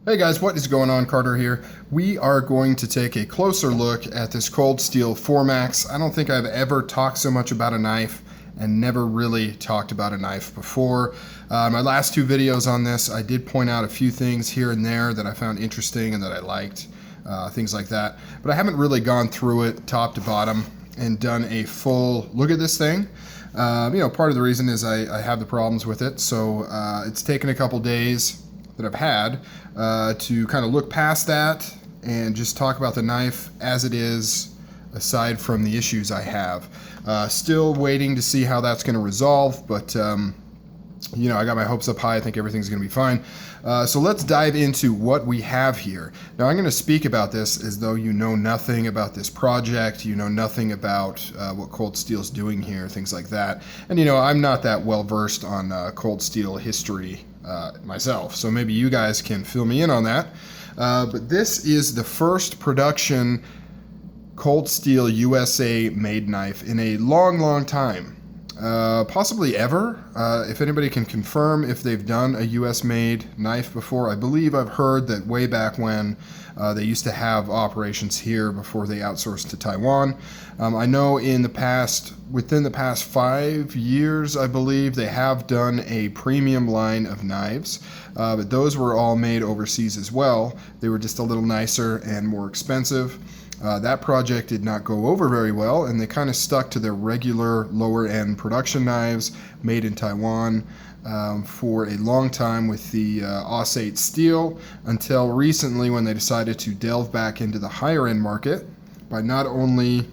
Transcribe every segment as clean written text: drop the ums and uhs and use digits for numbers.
Hey guys, what is going on? Carter here. We are going to take a closer look at this Cold Steel 4max. I don't think I've ever talked so much about a knife and never really talked about a knife before. My last two videos on this, I did point out a few things here and there that I found interesting and that I liked, things like that. But I haven't really gone through it top to bottom and done a full look at this thing. Part of the reason is I have the problems with it, so it's taken a couple days that I've had to kind of look past that and just talk about the knife as it is, aside from the issues I have. Still waiting to see how that's going to resolve, but I got my hopes up high. I think everything's going to be fine. So let's dive into what we have here. Now I'm going to speak about this as though you know nothing about this project, you know nothing about what Cold Steel's doing here, things like that. And I'm not that well versed on Cold Steel history myself, so maybe you guys can fill me in on that. But this is the first production Cold Steel USA made knife in a long time. Possibly ever. If anybody can confirm if they've done a US made knife before. I believe I've heard that way back when they used to have operations here before they outsourced to Taiwan. I know within the past 5 years, I believe they have done a premium line of knives, but those were all made overseas as well. They were just a little nicer and more expensive. That project did not go over very well, and they kind of stuck to their regular lower-end production knives made in Taiwan for a long time with the Aus-8 steel, until recently when they decided to delve back into the higher-end market by not only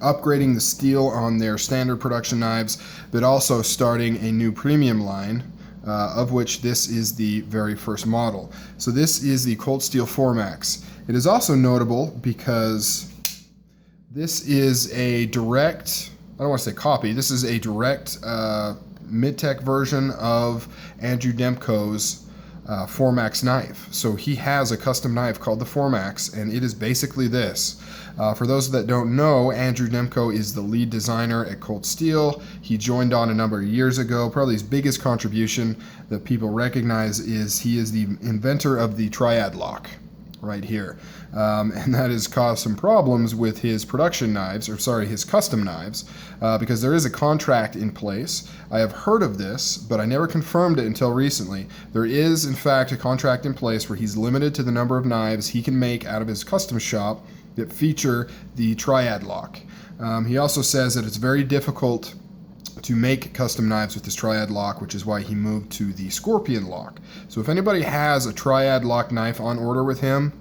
upgrading the steel on their standard production knives, but also starting a new premium line, of which this is the very first model. So this is the Cold Steel 4max. It is also notable because this is a direct, I don't want to say copy, this is a direct mid-tech version of Andrew Demko's 4max knife. So he has a custom knife called the 4max, and it is basically this. For those that don't know, Andrew Demko is the lead designer at Cold Steel. He joined on a number of years ago. Probably his biggest contribution that people recognize is he is the inventor of the triad lock right here. And that has caused some problems with his production knives, his custom knives, because there is a contract in place. I have heard of this, but I never confirmed it until recently. There is, in fact, a contract in place where he's limited to the number of knives he can make out of his custom shop that feature the triad lock. He also says that it's very difficult to make custom knives with this triad lock, which is why he moved to the scorpion lock. So if anybody has a triad lock knife on order with him,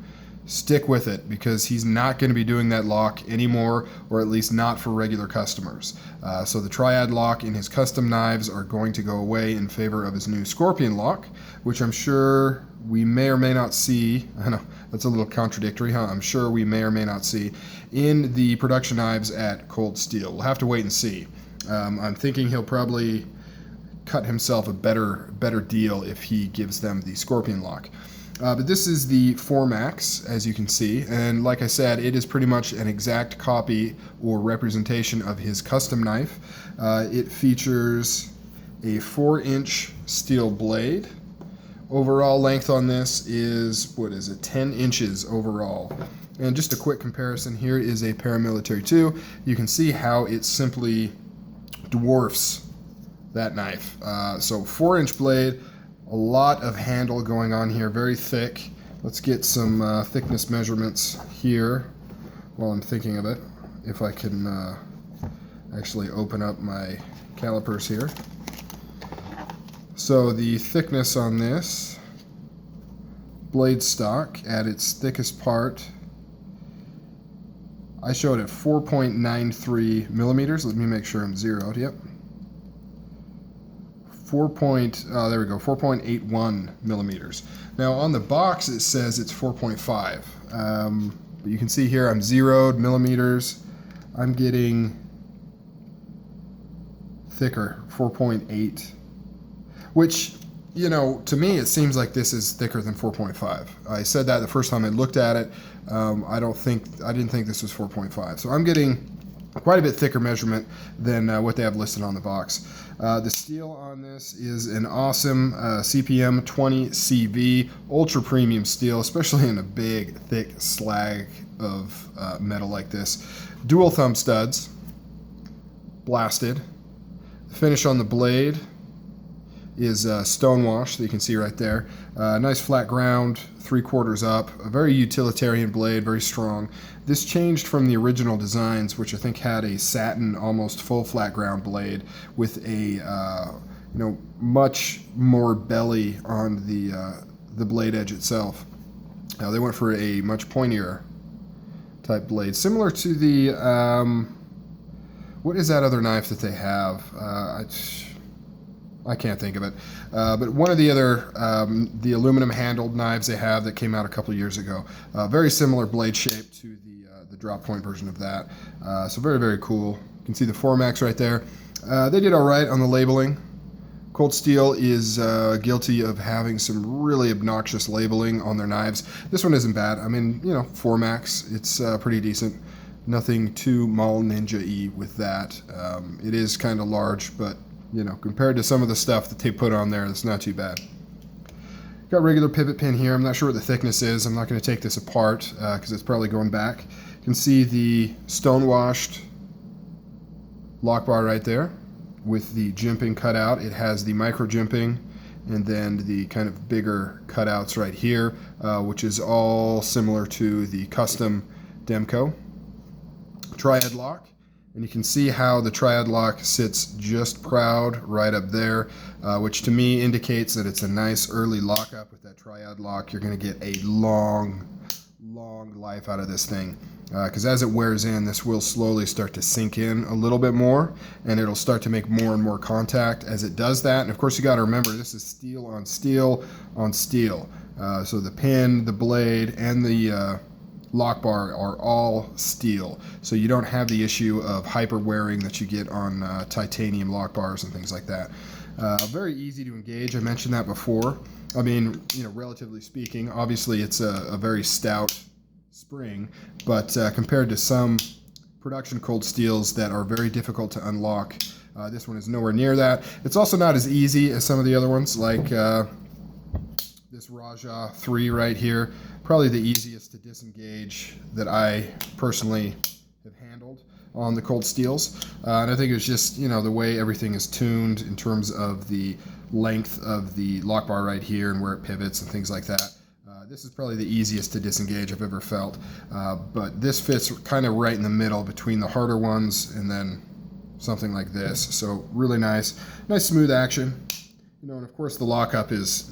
stick with it, because he's not going to be doing that lock anymore, or at least not for regular customers. So the triad lock in his custom knives are going to go away in favor of his new scorpion lock, which I'm sure we may or may not see. I know that's a little contradictory, huh? I'm sure we may or may not see in the production knives at Cold Steel. We'll have to wait and see. I'm thinking he'll probably cut himself a better deal if he gives them the scorpion lock. But this is the 4max, as you can see, and like I said, it is pretty much an exact copy or representation of his custom knife. It features a 4-inch steel blade. Overall length on this is, 10 inches overall. And just a quick comparison, here is a paramilitary 2. You can see how it simply dwarfs that knife. So 4-inch blade, a lot of handle going on here, very thick. Let's get some thickness measurements here while I'm thinking of it, if I can actually open up my calipers here. So the thickness on this blade stock at its thickest part, I showed it 4.93 millimeters. Let me make sure I'm zeroed. Yep. 4.81 millimeters. Now on the box it says it's 4.5. But you can see here I'm zeroed millimeters. I'm getting thicker, 4.8, which, to me it seems like this is thicker than 4.5. I said that the first time I looked at it. I didn't think this was 4.5. So I'm getting quite a bit thicker measurement than what they have listed on the box. The steel on this is an awesome CPM 20 CV ultra premium steel, especially in a big thick slag of metal like this. Dual thumb studs, blasted. The finish on the blade is stonewash that you can see right there. Nice flat ground, 3/4 up, a very utilitarian blade, very strong. This changed from the original designs, which I think had a satin, almost full flat ground blade with a much more belly on the blade edge itself. Now they went for a much pointier type blade, similar to the what is that other knife that they have? I can't think of it. But one of the other, the aluminum handled knives they have that came out a couple years ago. Very similar blade shape to the drop point version of that. So very, very cool. You can see the Formax right there. They did all right on the labeling. Cold Steel is guilty of having some really obnoxious labeling on their knives. This one isn't bad. I mean, Formax, it's pretty decent. Nothing too Mall Ninja-y with that. It is kind of large, but compared to some of the stuff that they put on there, it's not too bad. Got regular pivot pin here. I'm not sure what the thickness is. I'm not going to take this apart because it's probably going back. You can see the stone-washed lock bar right there with the jimping cut out. It has the micro jimping and then the kind of bigger cutouts right here, which is all similar to the custom Demko. Triad lock. And you can see how the triad lock sits just proud right up there, which to me indicates that it's a nice early lockup. With that triad lock, you're going to get a long life out of this thing. Because as it wears in, this will slowly start to sink in a little bit more, and it'll start to make more and more contact as it does that. And of course, you got to remember, this is steel on steel on steel. So the pin, the blade, and the lock bar are all steel, so you don't have the issue of hyper wearing that you get on titanium lock bars and things like that. Very easy to engage. I mentioned that before. I mean, relatively speaking, obviously it's a very stout spring, but compared to some production cold steels that are very difficult to unlock, this one is nowhere near that. It's also not as easy as some of the other ones, like this Raja 3 right here. Probably the easiest to disengage that I personally have handled on the cold steels. And I think it's just, the way everything is tuned in terms of the length of the lock bar right here and where it pivots and things like that. This is probably the easiest to disengage I've ever felt. But this fits kind of right in the middle between the harder ones and then something like this. So really nice smooth action. And of course the lockup is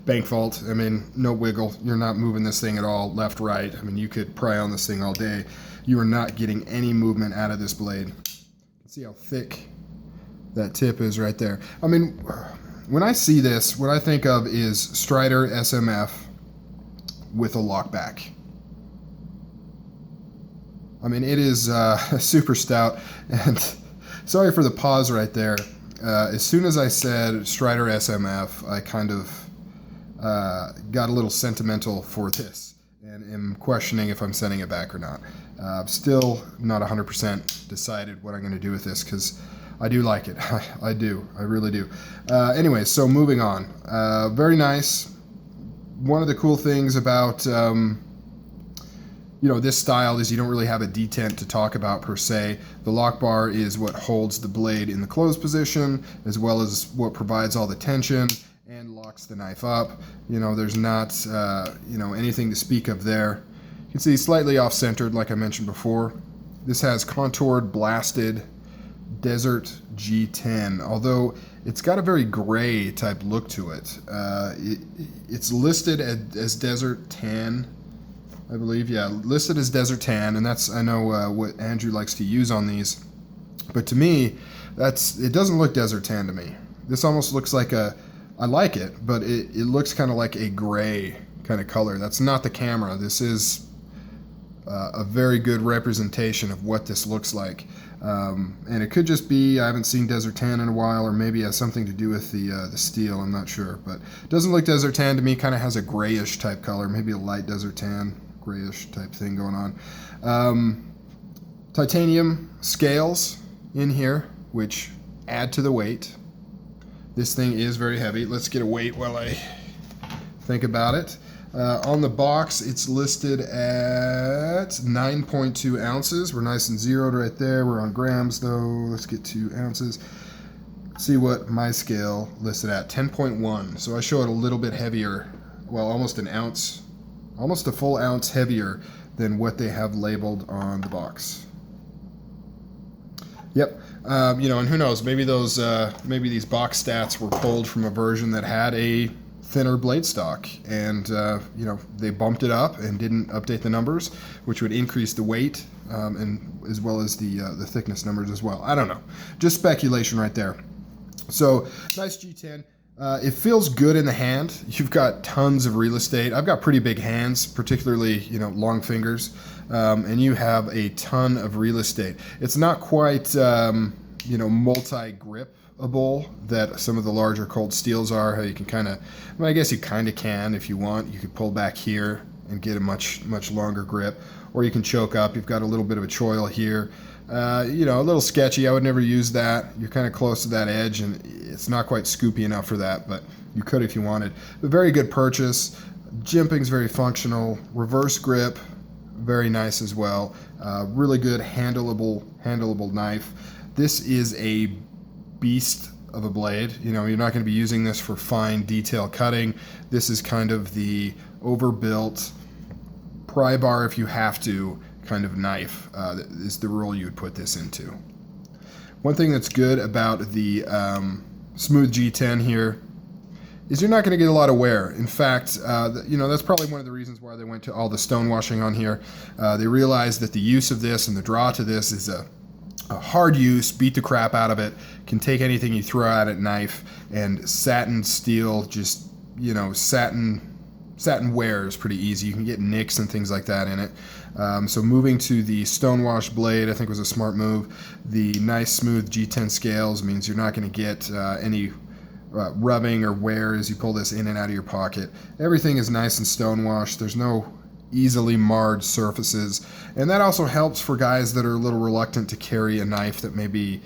bank vault. I mean, no wiggle. You're not moving this thing at all, left, right. I mean, you could pry on this thing all day. You are not getting any movement out of this blade. You can see how thick that tip is right there. I mean, when I see this, what I think of is Strider SMF with a lockback. I mean, it is super stout. And sorry for the pause right there. As soon as I said Strider SMF, I kind of got a little sentimental for this and am questioning if I'm sending it back or not. Still not 100% decided what I'm going to do with this because I do like it. I do. I really do. Anyway, so moving on. Very nice. One of the cool things about this style is you don't really have a detent to talk about per se. The lock bar is what holds the blade in the closed position, as well as what provides all the tension and locks the knife up. There's not, anything to speak of there. You can see slightly off-centered, like I mentioned before. This has contoured, blasted Desert G10, although it's got a very gray type look to it. It's listed as Desert Tan, I believe. Yeah, listed as Desert Tan, and that's, I know, what Andrew likes to use on these. But to me, it doesn't look Desert Tan to me. This almost looks like I like it, but it looks kind of like a gray kind of color. That's not the camera. This is a very good representation of what this looks like. And it could just be I haven't seen Desert Tan in a while, or maybe it has something to do with the steel. I'm not sure, but it doesn't look Desert Tan to me. Kind of has a grayish type color, maybe a light Desert Tan, grayish type thing going on. Titanium scales in here, which add to the weight. This thing is very heavy. Let's get a weight while I think about it. On the box, it's listed at 9.2 ounces. We're nice and zeroed right there. We're on grams though. Let's get to ounces. See what my scale listed at, 10.1. So I show it a little bit heavier. Well, almost an ounce, almost a full ounce heavier than what they have labeled on the box. Yep. And who knows? Maybe maybe these box stats were pulled from a version that had a thinner blade stock, and they bumped it up and didn't update the numbers, which would increase the weight and as well as the thickness numbers as well. I don't know. Just speculation right there. So nice G10. It feels good in the hand. You've got tons of real estate. I've got pretty big hands, particularly long fingers, and you have a ton of real estate. It's not quite multi-gripable that some of the larger cold steels are. How you can I guess you kind of can if you want. You could pull back here and get a much longer grip, or you can choke up. You've got a little bit of a choil here. A little sketchy. I would never use that. You're kind of close to that edge, and it's not quite scoopy enough for that, but you could if you wanted. But very good purchase. Jimping's very functional. Reverse grip, very nice as well. Really good handleable knife. This is a beast of a blade. You're not going to be using this for fine detail cutting. This is kind of the overbuilt pry bar if you have to kind of knife is the rule you would put this into. One thing that's good about the smooth G10 here is you're not going to get a lot of wear. In fact, that's probably one of the reasons why they went to all the stonewashing on here. They realized that the use of this and the draw to this is a hard use, beat the crap out of it, can take anything you throw at it, knife, and satin steel, just, satin wear is pretty easy. You can get nicks and things like that in it. So moving to the stonewash blade, I think was a smart move. The nice smooth G10 scales means you're not going to get any rubbing or wear as you pull this in and out of your pocket. Everything is nice and stonewashed. There's no easily marred surfaces, and that also helps for guys that are a little reluctant to carry a knife that maybe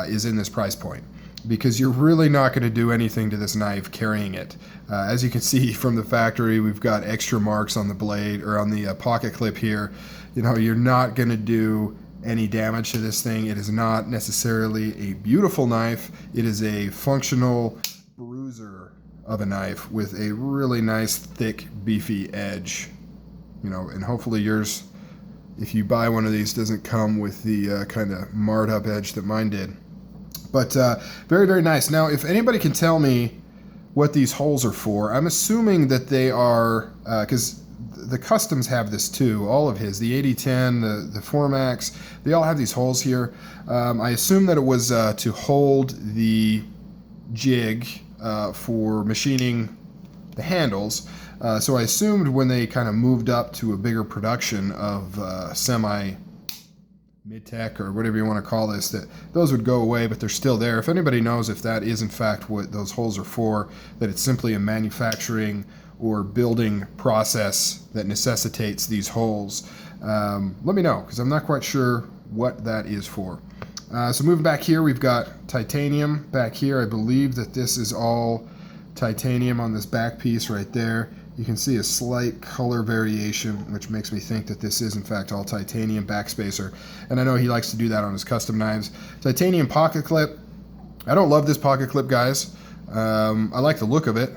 is in this price point, because you're really not going to do anything to this knife carrying it. As you can see from the factory, we've got extra marks on the blade or on the pocket clip here. You're not going to do any damage to this thing. It is not necessarily a beautiful knife. It is a functional bruiser of a knife with a really nice, thick, beefy edge. And hopefully yours, if you buy one of these, doesn't come with the kind of marred up edge that mine did. But very, very nice. Now, if anybody can tell me what these holes are for, I'm assuming that they are, because the customs have this too, all of his, the 8010, the Formax, they all have these holes here. I assume that it was to hold the jig for machining the handles. So I assumed when they kind of moved up to a bigger production of mid-tech or whatever you want to call this, that those would go away, but they're still there. If anybody knows if that is in fact what those holes are for, that it's simply a manufacturing or building process that necessitates these holes, let me know, because I'm not quite sure what that is for. So moving back here, we've got titanium back here. I believe that this is all titanium on this back piece right there. You can see a slight color variation, which makes me think that this is in fact all titanium backspacer. And I know he likes to do that on his custom knives. Titanium pocket clip. I don't love this pocket clip, guys. I like the look of it,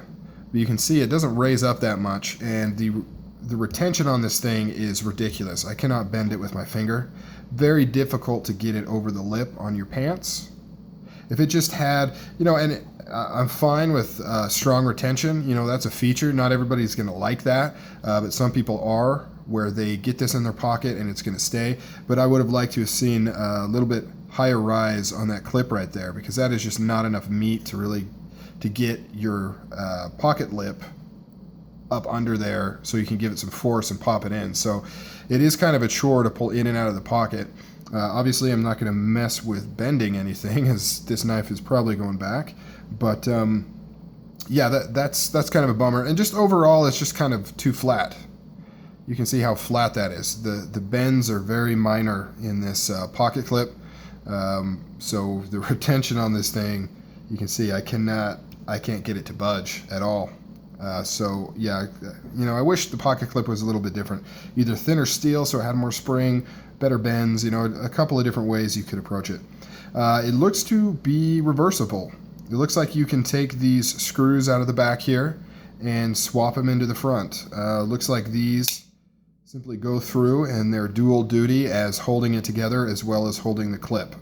but you can see it doesn't raise up that much, and the retention on this thing is ridiculous. I cannot bend it with my finger. Very difficult to get it over the lip on your pants. If it just had, and I'm fine with strong retention. That's a feature. Not everybody's going to like that, but some people are, where they get this in their pocket and it's going to stay. But I would have liked to have seen a little bit higher rise on that clip right there, because that is just not enough meat to get your pocket lip up under there so you can give it some force and pop it in. So it is kind of a chore to pull in and out of the pocket. Obviously, I'm not going to mess with bending anything, as this knife is probably going back. But yeah, that's kind of a bummer. And just overall, it's just kind of too flat. you can see how flat that is. The bends are very minor in this pocket clip. So the retention on this thing, you can see I can't get it to budge at all. So yeah, I wish the pocket clip was a little bit different. Either thinner steel so it had more spring, better bends, a couple of different ways you could approach it. It looks to be reversible. It looks like you can take these screws out of the back here and swap them into the front. Looks like these simply go through and they're dual duty as holding it together as well as holding the clip.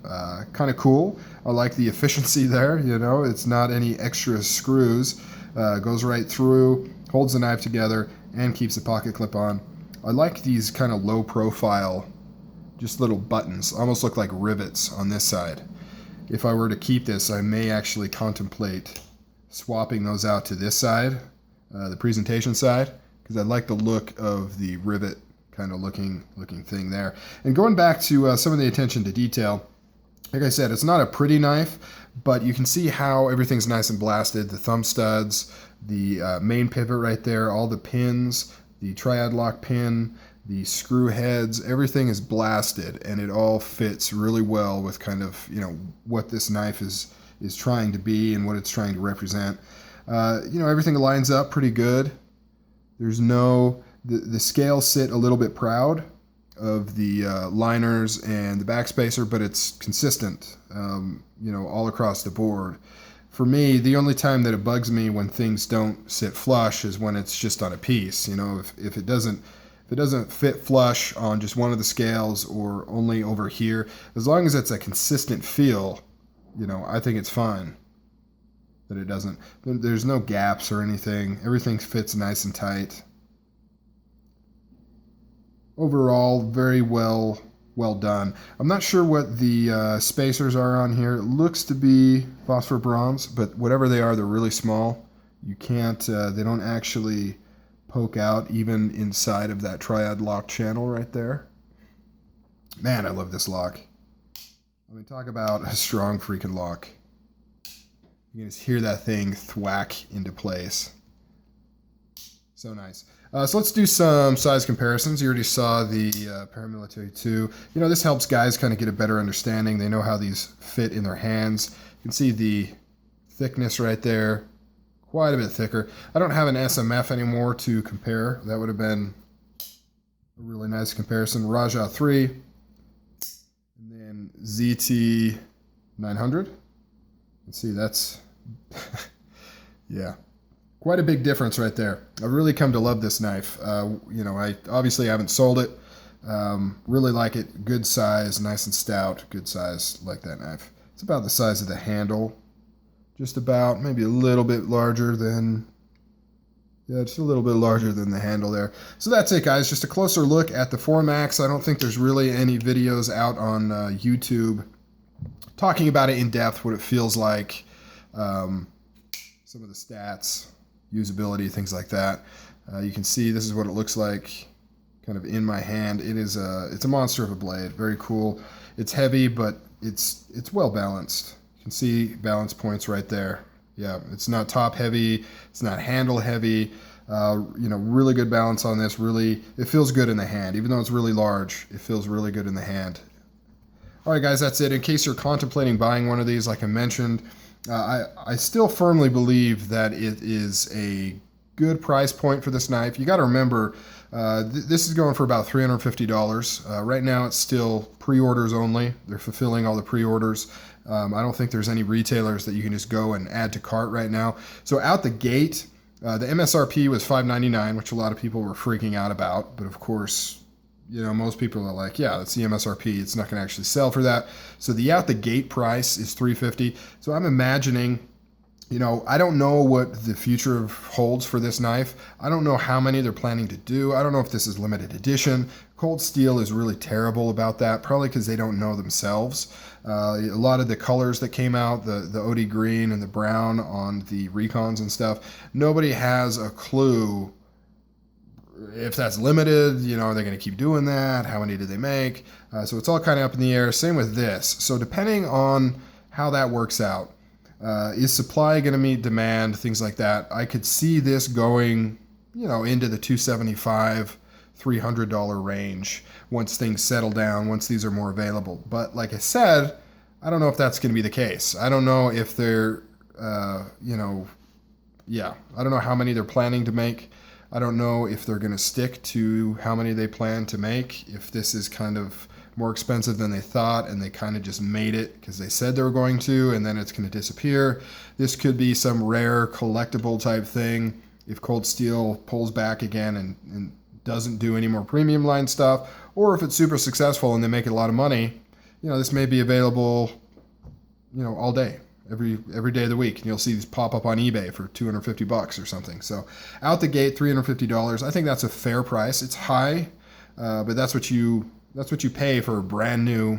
Kind of cool. I like the efficiency there, it's not any extra screws. Goes right through, holds the knife together, and keeps the pocket clip on. I like these kind of low profile, just little buttons, almost look like rivets on this side. If I were to keep this, I may actually contemplate swapping those out to this side, the presentation side, because I like the look of the rivet kind of looking thing there. And going back to some of the attention to detail, like I said, it's not a pretty knife, but you can see how everything's nice and blasted. The thumb studs, the main pivot right there, all the pins, the triad lock pin, the screw heads, everything is blasted, and it all fits really well with kind of, what this knife is trying to be and what it's trying to represent. Everything lines up pretty good. There's the scales sit a little bit proud of the liners and the backspacer, but it's consistent, all across the board. For me, the only time that it bugs me when things don't sit flush is when it's just on a piece. If it doesn't fit flush on just one of the scales or only over here, as long as it's a consistent feel, I think it's fine that it doesn't. There's no gaps or anything. Everything fits nice and tight. Overall, very well done. I'm not sure what the spacers are on here. It looks to be phosphor bronze, but whatever they are, they're really small. You can't, they don't actually poke out even inside of that triad lock channel right there. Man, I love this lock. Talk about a strong freaking lock. You can just hear that thing thwack into place. So nice. So let's do some size comparisons. You already saw the Paramilitary 2. This helps guys kind of get a better understanding. They know how these fit in their hands. You can see the thickness right there. Quite a bit thicker. I don't have an SMF anymore to compare. That would have been a really nice comparison. Raja 3. And then ZT 900. Let's see, that's... yeah. Quite a big difference right there. I've really come to love this knife. I obviously haven't sold it. Really like it. Good size, nice and stout. Good size, like that knife. It's about the size of the handle. Just about, maybe a little bit larger than, just a little bit larger than the handle there. So that's it, guys. Just a closer look at the 4MAX. I don't think there's really any videos out on YouTube talking about it in depth, what it feels like, some of the stats, usability, things like that. You can see this is what it looks like kind of in my hand. It's a monster of a blade. Very cool. It's heavy, but it's well balanced. You can see balance points right there. Yeah, it's not top heavy. It's not handle heavy. Really good balance on this. Really, it feels good in the hand. Even though it's really large, it feels really good in the hand. All right, guys, that's it. In case you're contemplating buying one of these, like I mentioned, I still firmly believe that it is a good price point for this knife. You got to remember, this is going for about $350. Right now, it's still pre-orders only. They're fulfilling all the pre-orders. I don't think there's any retailers that you can just go and add to cart right now. So out the gate, the MSRP was $599, which a lot of people were freaking out about. But of course, most people are like, yeah, that's the MSRP. It's not going to actually sell for that. So the out the gate price is $350. So I'm imagining, I don't know what the future holds for this knife. I don't know how many they're planning to do. I don't know if this is limited edition. Cold Steel is really terrible about that, probably because they don't know themselves. A lot of the colors that came out, the OD green and the brown on the Recons and stuff, nobody has a clue if that's limited. Are they going to keep doing that? How many did they make? So it's all kind of up in the air. Same with this. So depending on how that works out, is supply going to meet demand? Things like that. I could see this going, into the $275, $300 range once things settle down, once these are more available. But like I said, I don't know if that's going to be the case. I don't know if they're, I don't know how many they're planning to make. I don't know if they're going to stick to how many they plan to make, if this is kind of more expensive than they thought and they kind of just made it because they said they were going to, and then it's going to disappear. This could be some rare collectible type thing if Cold Steel pulls back again and doesn't do any more premium line stuff, or if it's super successful and they make a lot of money. This may be available, all day, every day of the week, and you'll see these pop up on eBay for $250 or something. So out the gate, $350. I think that's a fair price. It's high, but that's what you pay for a brand new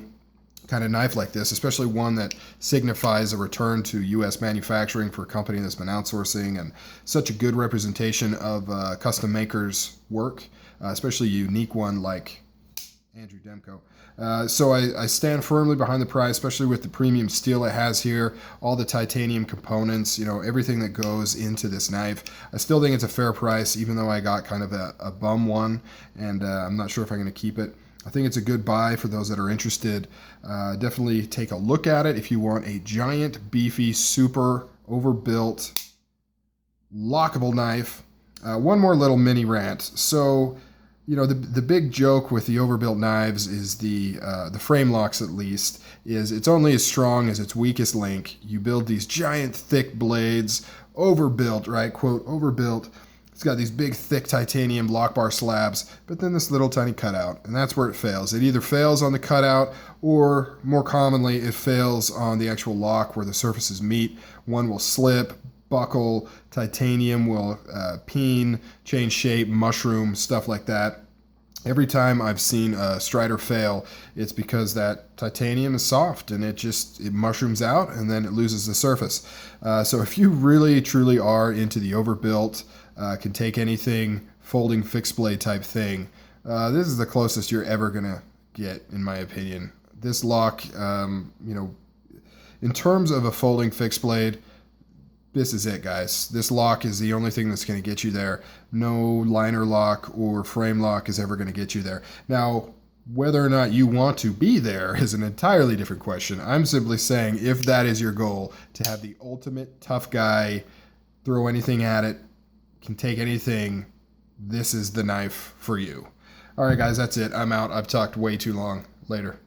kind of knife like this, especially one that signifies a return to U.S. manufacturing for a company that's been outsourcing, and such a good representation of custom makers' work, especially a unique one like Andrew Demko. So I stand firmly behind the price, especially with the premium steel it has here, all the titanium components, everything that goes into this knife. I still think it's a fair price, even though I got kind of a bum one, and I'm not sure if I'm going to keep it. I think it's a good buy for those that are interested. Definitely take a look at it if you want a giant, beefy, super overbuilt, lockable knife. One more little mini rant. So, the big joke with the overbuilt knives is the frame locks, at least, is it's only as strong as its weakest link. You build these giant, thick blades, overbuilt, right? Quote, overbuilt. It's got these big, thick titanium lock bar slabs, but then this little tiny cutout, and that's where it fails. It either fails on the cutout, or more commonly, it fails on the actual lock where the surfaces meet. One will slip, buckle, titanium will peen, change shape, mushroom, stuff like that. Every time I've seen a Strider fail, it's because that titanium is soft and it mushrooms out and then it loses the surface. So if you really, truly are into the overbuilt, can take anything, folding fixed blade type thing, this is the closest you're ever going to get, in my opinion. This lock, in terms of a folding fixed blade, this is it, guys. This lock is the only thing that's going to get you there. No liner lock or frame lock is ever going to get you there. Now, whether or not you want to be there is an entirely different question. I'm simply saying, if that is your goal, to have the ultimate tough guy, throw anything at it, can take anything, this is the knife for you. All right, guys, that's it. I'm out. I've talked way too long. Later.